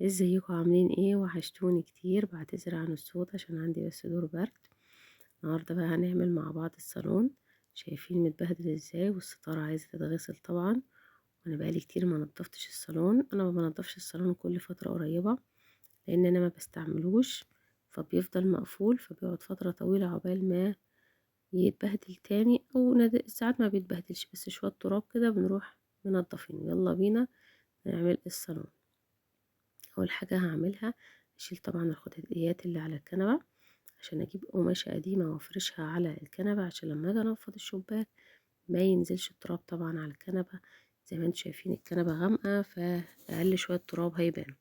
ازيكم عاملين ايه؟ وحشتوني كتير. بعتذر عن الصوت عشان عندي بس دور برد. النهارده بقى هنعمل مع بعض الصالون. شايفين متبهدل ازاي، والستارة عايزة تتغسل طبعا. وانا بقالي كتير ما نضفتش الصالون. انا ما بنضفش الصالون كل فترة قريبة لان انا ما بستعملوش، فبيفضل مقفول، فبيقعد فترة طويلة عقبال ما يتبهدل تاني، او ساعات ما بيتبهدلش، بس شوية تراب كده بنروح منضفينه. يلا بينا نعمل الصالون. اول حاجة هعملها، اشيل طبعا الخداديات اللي على الكنبة عشان اجيب قماشة قديمة وافرشها على الكنبة، عشان لما اجي انفض الشباك ما ينزلش التراب طبعا على الكنبة. زي ما انتم شايفين الكنبة غامقة، فاقل شوية تراب هيبانوا.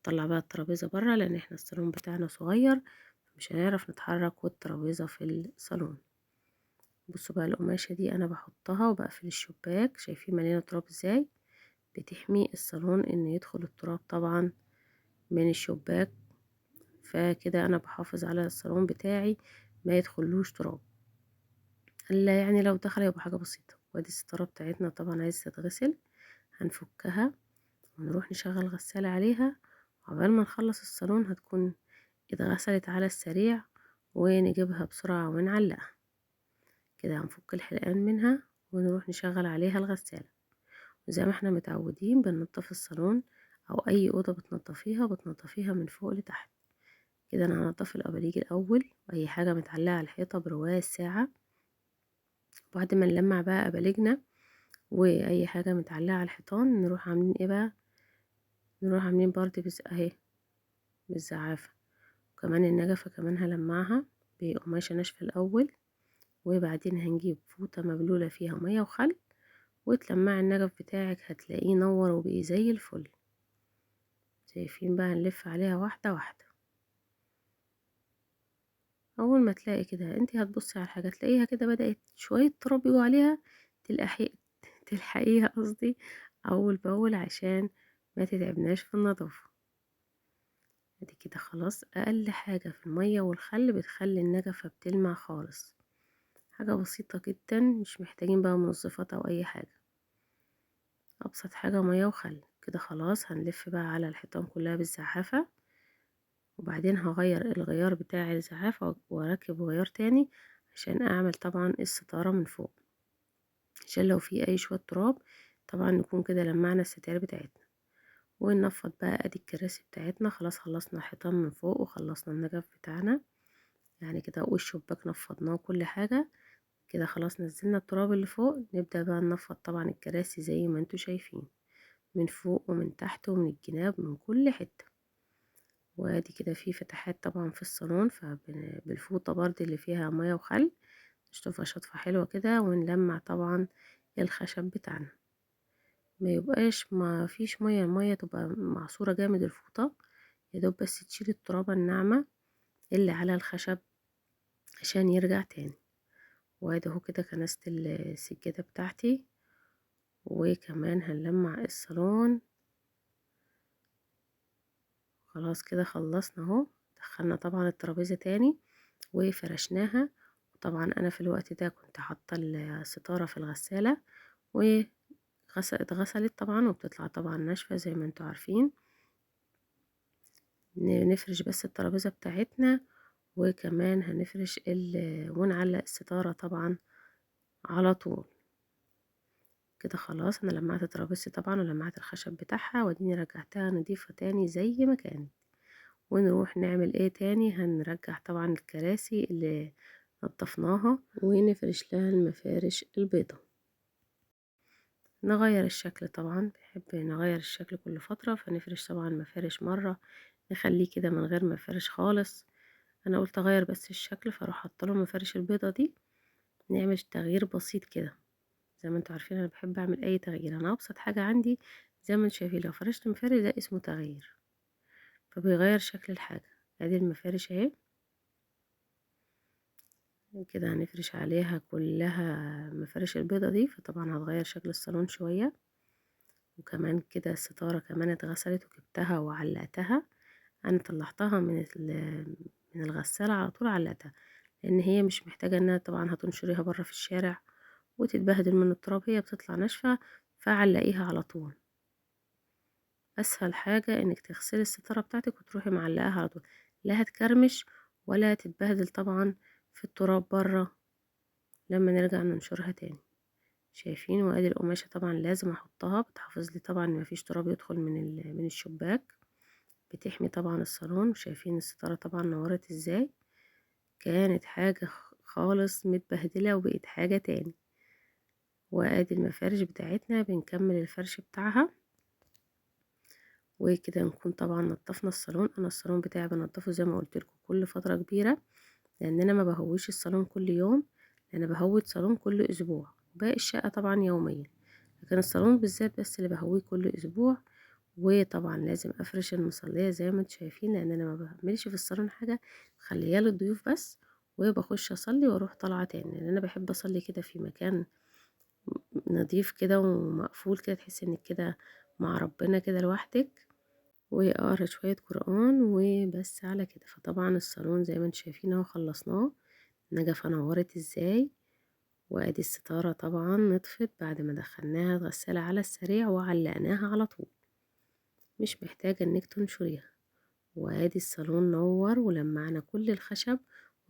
نطلع بقى الترابيزة برا لان احنا الصالون بتاعنا صغير، مش هنعرف نتحرك والترابيزة في الصالون. بصوا بقى القماشة دي انا بحطها وبقفل الشباك. شايفين مليانة تراب ازاي؟ بتحمي الصالون ان يدخل التراب طبعا من الشباك. فكده انا بحافظ على الصالون بتاعي ما يدخلوش تراب، الا يعني لو دخل يبقى حاجه بسيطه. وادي الستاره بتاعتنا طبعا عايزه تتغسل، هنفكها ونروح نشغل غسالة عليها. وعقبال ما نخلص الصالون هتكون اتغسلت على السريع، ونجيبها بسرعة ونعلقها. كده هنفك الحلقان منها ونروح نشغل عليها الغسالة. وزي ما احنا متعودين بننضف الصالون او اي اوضة بتنضفيها من فوق لتحت. كده انا هنضف الاباليج الاول، واي حاجه متعلقه على الحيطه برواية الساعه. وبعد ما نلمع بقى اباليجنا واي حاجه متعلقه على الحيطان، نروح عاملين ايه بقى؟ نروح عاملين برضه اهي بالزعافه. وكمان النجفه كمان هلمعها بقماشه ناشفه الاول، وبعدين هنجيب فوطه مبلوله فيها ميه وخل، وتلمعي النجف بتاعك هتلاقيه نور وبقي زي الفل. شايفين بقى؟ نلف عليها واحده واحده. اول ما تلاقي كده انت هتبصي على الحاجه تلاقيها كده بدات شويه تراب يجوا عليها، تلحقيها قصدي اول باول عشان ما تتعبناش في النظافه. ادي كده خلاص. اقل حاجه في الميه والخل بتخلي النجفه بتلمع خالص. حاجه بسيطه جدا، مش محتاجين بقى منظفات او اي حاجه. ابسط حاجه ميه وخل. كده خلاص هنلف بقى على الحيطان كلها بالزحافه. وبعدين هغير الغيار بتاع الزعافة واركب غيار تاني عشان اعمل طبعا الستارة من فوق، عشان لو في اي شوية تراب طبعا نكون كده لمعنا الستائر بتاعتنا. وننفض بقى ادي الكراسي بتاعتنا. خلاص خلصنا الحيطان من فوق وخلصنا النجف بتاعنا، يعني كده والشباك نفضناه كل حاجة. كده خلاص نزلنا التراب اللي فوق. نبدأ بقى ننفض طبعا الكراسي زي ما انتوا شايفين، من فوق ومن تحت ومن الجناب من كل حتة. وادي كده في فتحات طبعا في الصالون، فبالفوطة برضه اللي فيها مية وخل نشطفها شطفة حلوة كده، ونلمع طبعا الخشب بتاعنا. ما يبقاش ما فيش مية، المية تبقى معصورة جامد الفوطة، يدوب بس تشيل الترابة الناعمة اللي على الخشب عشان يرجع تاني. وادي اهو كده كنست السجادة بتاعتي. وكمان هنلمع الصالون. خلاص كده خلصنا اهو. دخلنا طبعا الترابيزة تاني وفرشناها. وطبعا انا في الوقت ده كنت حاطة الستارة في الغسالة، اتغسلت طبعا وبتطلع طبعا ناشفة زي ما انتوا عارفين. نفرش بس الترابيزة بتاعتنا، وكمان هنفرش ونعلق الستارة طبعا على طول. كده خلاص انا لمعت ترابيزتي طبعا ولمعت الخشب بتاعها، واديني رجعتها نضيفة تاني زي ما كانت. ونروح نعمل ايه تاني؟ هنرجع طبعا الكراسي اللي نضفناها ونفرش لها المفارش البيضة. نغير الشكل طبعا، بنحب نغير الشكل كل فترة، فنفرش طبعا مفارش مرة، نخليه كده من غير مفارش خالص. انا قلت اغير بس الشكل فاروح حاطه له مفارش البيضة دي. نعمل تغيير بسيط كده. زي ما انتوا عارفين انا بحب اعمل اي تغيير. انا ابسط حاجة عندي زي ما انتوا شايفين لو فرشت مفارش ده اسمه تغيير، فبيغير شكل الحاجة. ادي المفارش اهي. كده هنفرش عليها كلها مفارش البيضة دي، فطبعا هتغير شكل الصالون شوية. وكمان كده الستارة كمان اتغسلت وجبتها وعلقتها. انا طلعتها من الغسالة على طول علقتها، لان هي مش محتاجة انها طبعا هتنشريها برا في الشارع وتتبهدل من التراب، هي بتطلع ناشفة، فعلقيها على طول. اسهل حاجة انك تغسلي الستارة بتاعتك وتروحي معلقاها على طول، لا هتكرمش ولا هتتبهدل طبعا في التراب برا لما نرجع ننشرها تاني. شايفين؟ وادي القماشة طبعا لازم احطها، بتحافظ لي طبعا ان مفيش تراب يدخل من الشباك، بتحمي طبعا الصالون. وشايفين الستارة طبعا نورت ازاي، كانت حاجة خالص متبهدلة وبقت حاجة تاني. وادي المفارش بتاعتنا، بنكمل الفرش بتاعها. وكده نكون طبعا نضفنا الصالون. انا الصالون بتاعي بنضفه زي ما قلت لكم كل فترة كبيرة، لان انا ما بهويش الصالون كل يوم، انا بهوي الصالون كل اسبوع، باقي الشقة طبعا يوميا، لكن الصالون بالذات بس اللي بهويه كل اسبوع. وطبعا لازم افرش المصلية زي ما انتم شايفين، لان انا ما بعملش في الصالون حاجة، خليها للضيوف بس، وبخش اصلي واروح طالعة تاني، لان انا بحب اصلي كده في مكان نضيف كده ومقفول كده، تحس انك كده مع ربنا كده لوحدك، واقرا شوية قرآن وبس على كده. فطبعا الصالون زي ما انتم شايفين اهو خلصناه. النجفة نورت ازاي، وادي الستارة طبعا نطفت بعد ما دخلناها الغسالة على السريع وعلقناها على طول، مش محتاجة انك تنشريها. وادي الصالون نور، ولمعنا كل الخشب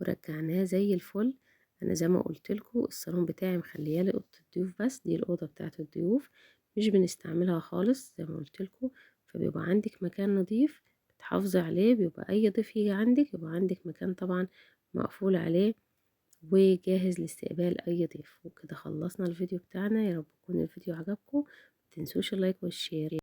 ورجعناه زي الفل. انا زي ما قلت لكم الصالون بتاعي مخليه لي اوضه الضيوف بس، دي الاوضه بتاعه الضيوف مش بنستعملها خالص زي ما قلت لكم. فبيبقى عندك مكان نظيف بتحافظي عليه، بيبقى اي ضيف يجي عندك يبقى عندك مكان طبعا مقفول عليه وجاهز لاستقبال اي ضيف. وكده خلصنا الفيديو بتاعنا، يا رب يكون الفيديو عجبكم، متنسوش اللايك والشير.